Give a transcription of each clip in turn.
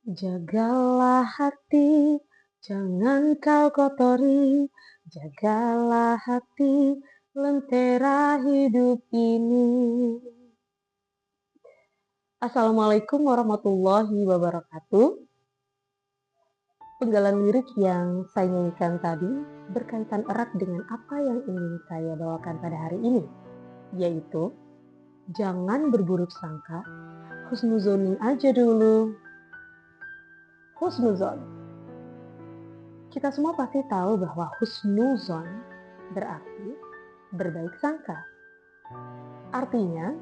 Jagalah hati, jangan kau kotori. Jagalah hati, lentera hidup ini. Assalamualaikum warahmatullahi wabarakatuh. Penggalan lirik yang saya nyanyikan tadi berkaitan erat dengan apa yang ingin saya bawakan pada hari ini, yaitu jangan berburuk sangka, husnuzonin aja dulu. Husnuzon. Kita semua pasti tahu bahwa husnuzon berarti berbaik sangka. Artinya,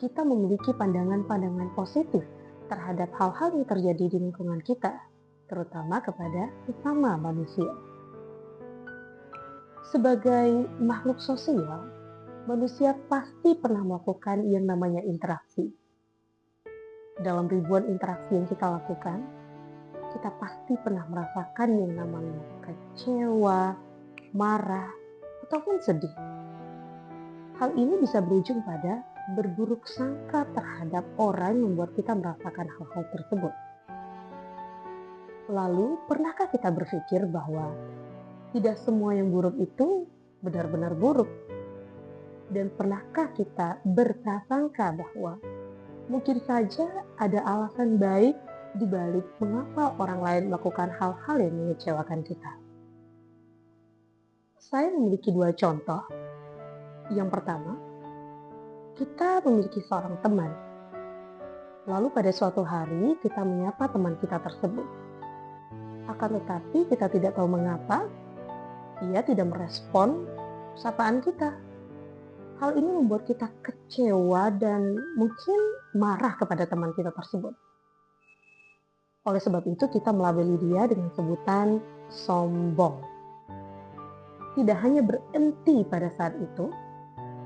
kita memiliki pandangan-pandangan positif terhadap hal-hal yang terjadi di lingkungan kita, terutama kepada sesama manusia. Sebagai makhluk sosial, manusia pasti pernah melakukan yang namanya interaksi. Dalam ribuan interaksi yang kita lakukan, kita pasti pernah merasakan yang namanya kecewa, marah, ataupun sedih. Hal ini bisa berujung pada berburuk sangka terhadap orang yang membuat kita merasakan hal-hal tersebut. Lalu, pernahkah kita berpikir bahwa tidak semua yang buruk itu benar-benar buruk? Dan pernahkah kita berprasangka bahwa mungkin saja ada alasan baik di balik mengapa orang lain melakukan hal-hal yang mengecewakan kita? Saya memiliki dua contoh. Yang pertama, kita memiliki seorang teman. Lalu pada suatu hari kita menyapa teman kita tersebut. Akan tetapi kita tidak tahu mengapa ia tidak merespon sapaan kita. Hal ini membuat kita kecewa dan mungkin marah kepada teman kita tersebut. Oleh sebab itu kita melabeli dia dengan sebutan sombong. Tidak hanya berhenti pada saat itu,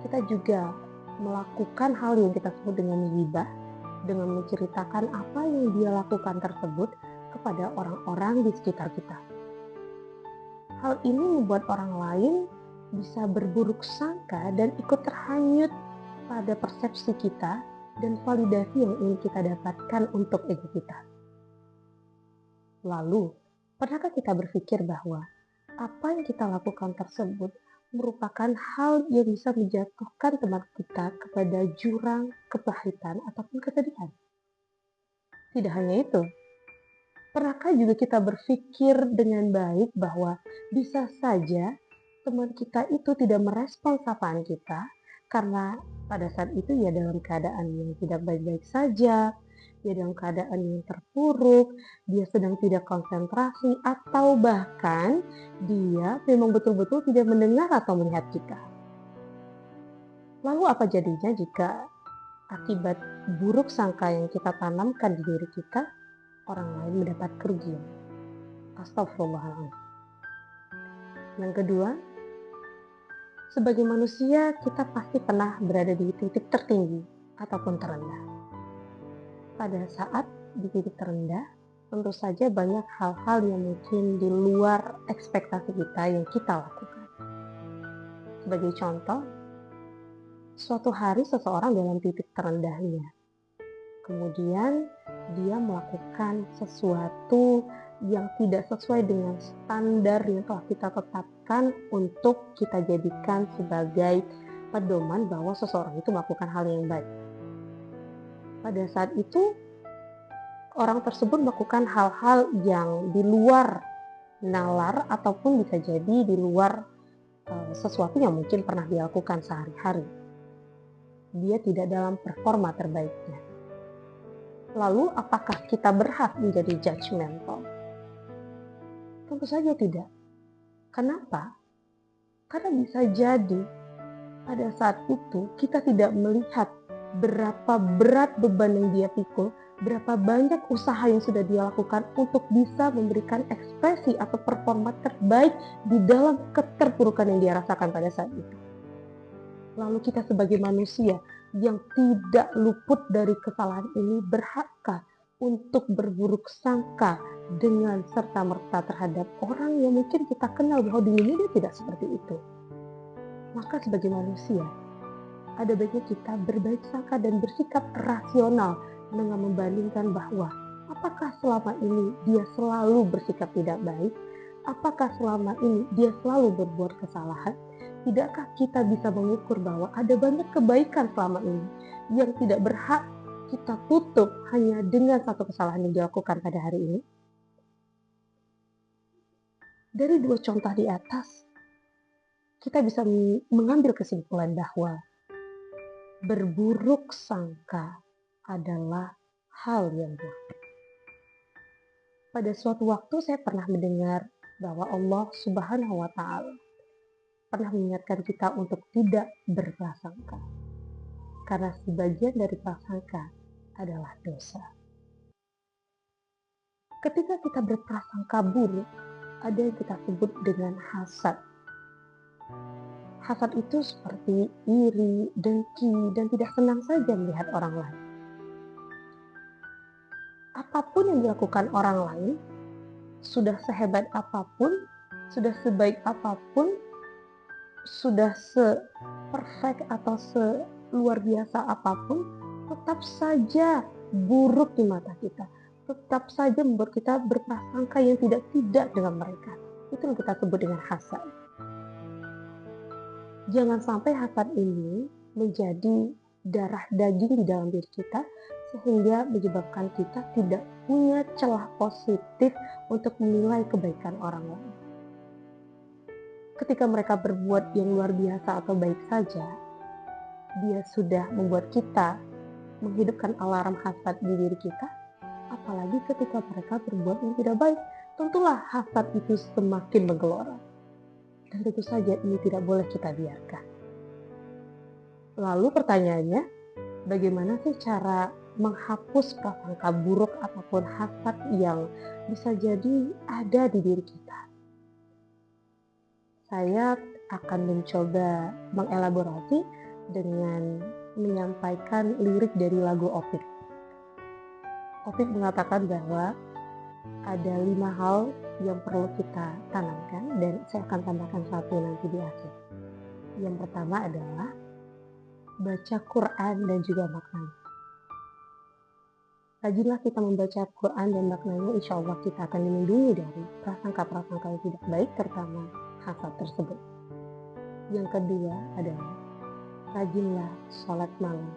kita juga melakukan hal yang kita sebut dengan ghibah, dengan menceritakan apa yang dia lakukan tersebut kepada orang-orang di sekitar kita. Hal ini membuat orang lain bisa berburuk sangka dan ikut terhanyut pada persepsi kita dan validasi yang ingin kita dapatkan untuk ego kita. Lalu, pernahkah kita berpikir bahwa apa yang kita lakukan tersebut merupakan hal yang bisa menjatuhkan teman kita kepada jurang kepahitan ataupun kesedihan? Tidak hanya itu, pernahkah juga kita berpikir dengan baik bahwa bisa saja teman kita itu tidak merespon sapaan kita karena pada saat itu ia dalam keadaan yang tidak baik-baik saja, dia dalam keadaan yang terpuruk, dia sedang tidak konsentrasi, atau bahkan dia memang betul-betul tidak mendengar atau melihat kita. Lalu apa jadinya jika akibat buruk sangka yang kita tanamkan di diri kita, orang lain mendapat kerugian? Astagfirullahaladzim. Yang kedua, sebagai manusia kita pasti pernah berada di titik tertinggi ataupun terendah. Pada saat di titik terendah, tentu saja banyak hal-hal yang mungkin di luar ekspektasi kita yang kita lakukan. Sebagai contoh, suatu hari seseorang dalam titik terendahnya, kemudian dia melakukan sesuatu yang tidak sesuai dengan standar yang telah kita tetapkan untuk kita jadikan sebagai pedoman bahwa seseorang itu melakukan hal yang baik. Pada saat itu, orang tersebut melakukan hal-hal yang di luar nalar ataupun bisa jadi di luar sesuatu yang mungkin pernah dilakukan sehari-hari. Dia tidak dalam performa terbaiknya. Lalu apakah kita berhak menjadi judgmental? Tentu saja tidak. Kenapa? Karena bisa jadi pada saat itu kita tidak melihat berapa berat beban yang dia pikul, berapa banyak usaha yang sudah dia lakukan untuk bisa memberikan ekspresi atau performa terbaik di dalam keterpurukan yang dia rasakan pada saat itu. Lalu kita sebagai manusia yang tidak luput dari kesalahan ini berhakkah untuk berburuk sangka dengan serta-merta terhadap orang yang mungkin kita kenal bahwa dulunya dia tidak seperti itu? Maka sebagai manusia, ada baiknya kita berbaik sangka dan bersikap rasional dengan membandingkan bahwa Apakah selama ini dia selalu bersikap tidak baik? Apakah selama ini dia selalu berbuat kesalahan? Tidakkah kita bisa mengukur bahwa ada banyak kebaikan selama ini yang tidak berhak kita tutup hanya dengan satu kesalahan yang dilakukan pada hari ini? Dari dua contoh di atas, kita bisa mengambil kesimpulan bahwa berburuk sangka adalah hal yang buruk. Pada suatu waktu saya pernah mendengar bahwa Allah Subhanahu wa Ta'ala pernah mengingatkan kita untuk tidak berprasangka, karena sebagian dari prasangka adalah dosa. Ketika kita berprasangka buruk, ada yang kita sebut dengan hasad. Hasad itu seperti iri, dengki, dan tidak senang saja melihat orang lain. Apapun yang dilakukan orang lain, sudah sehebat apapun, sudah sebaik apapun, sudah se-perfect atau seluar biasa apapun, tetap saja buruk di mata kita. Tetap saja membuat kita berprasangka yang tidak dengan mereka. Itu yang kita sebut dengan hasad. Jangan sampai hasad ini menjadi darah daging di dalam diri kita, sehingga menyebabkan kita tidak punya celah positif untuk menilai kebaikan orang lain. Ketika mereka berbuat yang luar biasa atau baik saja, dia sudah membuat kita menghidupkan alarm hasad di diri kita. Apalagi ketika mereka berbuat yang tidak baik, tentulah hasad itu semakin menggelora. Dan tentu saja ini tidak boleh kita biarkan. Lalu pertanyaannya, bagaimana sih cara menghapus prasangka buruk ataupun hasad yang bisa jadi ada di diri kita? Saya akan mencoba mengelaborasi dengan menyampaikan lirik dari lagu Opik. Opik mengatakan bahwa ada 5 hal yang perlu kita tanamkan, dan saya akan tambahkan satu nanti di akhir. Yang pertama adalah baca Quran dan juga maknanya. Rajinlah kita membaca Quran dan maknanya, insya Allah kita akan dilindungi dari prasangka-prasangka yang tidak baik, terutama hasad tersebut. Yang kedua adalah rajinlah sholat malam.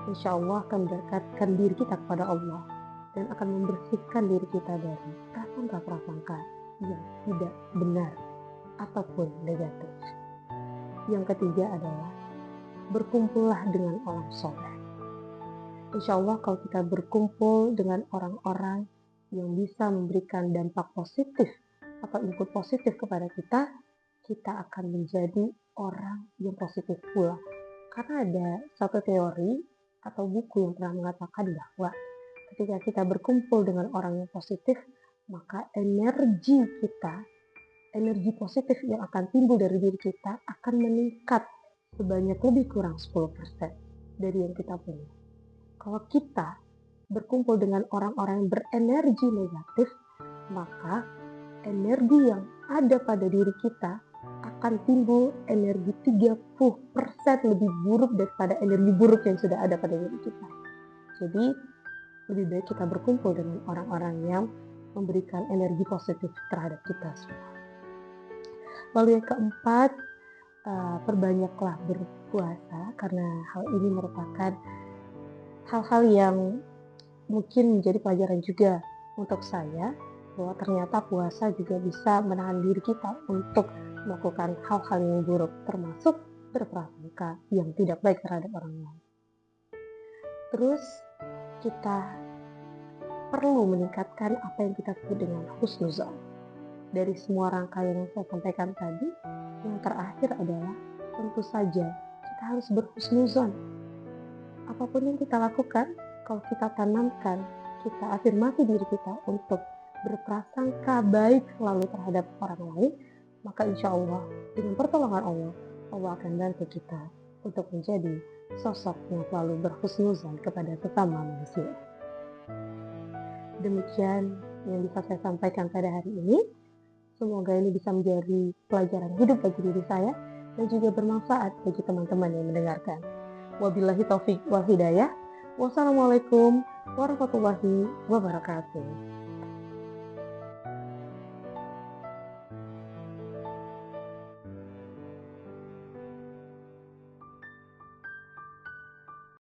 Insya Allah akan mendekatkan diri kita kepada Allah dan akan membersihkan diri kita dari prasangka-prasangka yang tidak benar ataupun negatif. Yang ketiga adalah berkumpullah dengan orang soleh. Insya Allah kalau kita berkumpul dengan orang-orang yang bisa memberikan dampak positif atau input positif kepada kita, kita akan menjadi orang yang positif pula. Karena ada satu teori atau buku yang pernah mengatakan bahwa ketika kita berkumpul dengan orang yang positif, maka energi kita, energi positif yang akan timbul dari diri kita akan meningkat sebanyak lebih kurang 10% dari yang kita punya. Kalau kita berkumpul dengan orang-orang yang berenergi negatif, maka energi yang ada pada diri kita akan timbul energi 30% lebih buruk daripada energi buruk yang sudah ada pada diri kita. Jadi lebih baik kita berkumpul dengan orang-orang yang memberikan energi positif terhadap kita semua. Lalu yang keempat, perbanyaklah berpuasa, karena hal ini merupakan hal-hal yang mungkin menjadi pelajaran juga untuk saya, bahwa ternyata puasa juga bisa menahan diri kita untuk melakukan hal-hal yang buruk, termasuk berprasangka yang tidak baik terhadap orang lain. Terus kita perlu meningkatkan apa yang kita sebut dengan husnuzon. Dari semua rangkaian yang saya sampaikan tadi, yang terakhir adalah tentu saja kita harus berhusnuzon. Apapun yang kita lakukan, kalau kita tanamkan, kita afirmasi diri kita untuk berprasangka baik selalu terhadap orang lain, maka insya Allah dengan pertolongan Allah, Allah akan bantu kita untuk menjadi sosok yang selalu berhusnuzon kepada sesama manusia. Demikian yang bisa saya sampaikan pada hari ini. Semoga ini bisa menjadi pelajaran hidup bagi diri saya dan juga bermanfaat bagi teman-teman yang mendengarkan. Wabillahi taufiq wal hidayah. Wassalamualaikum warahmatullahi wabarakatuh.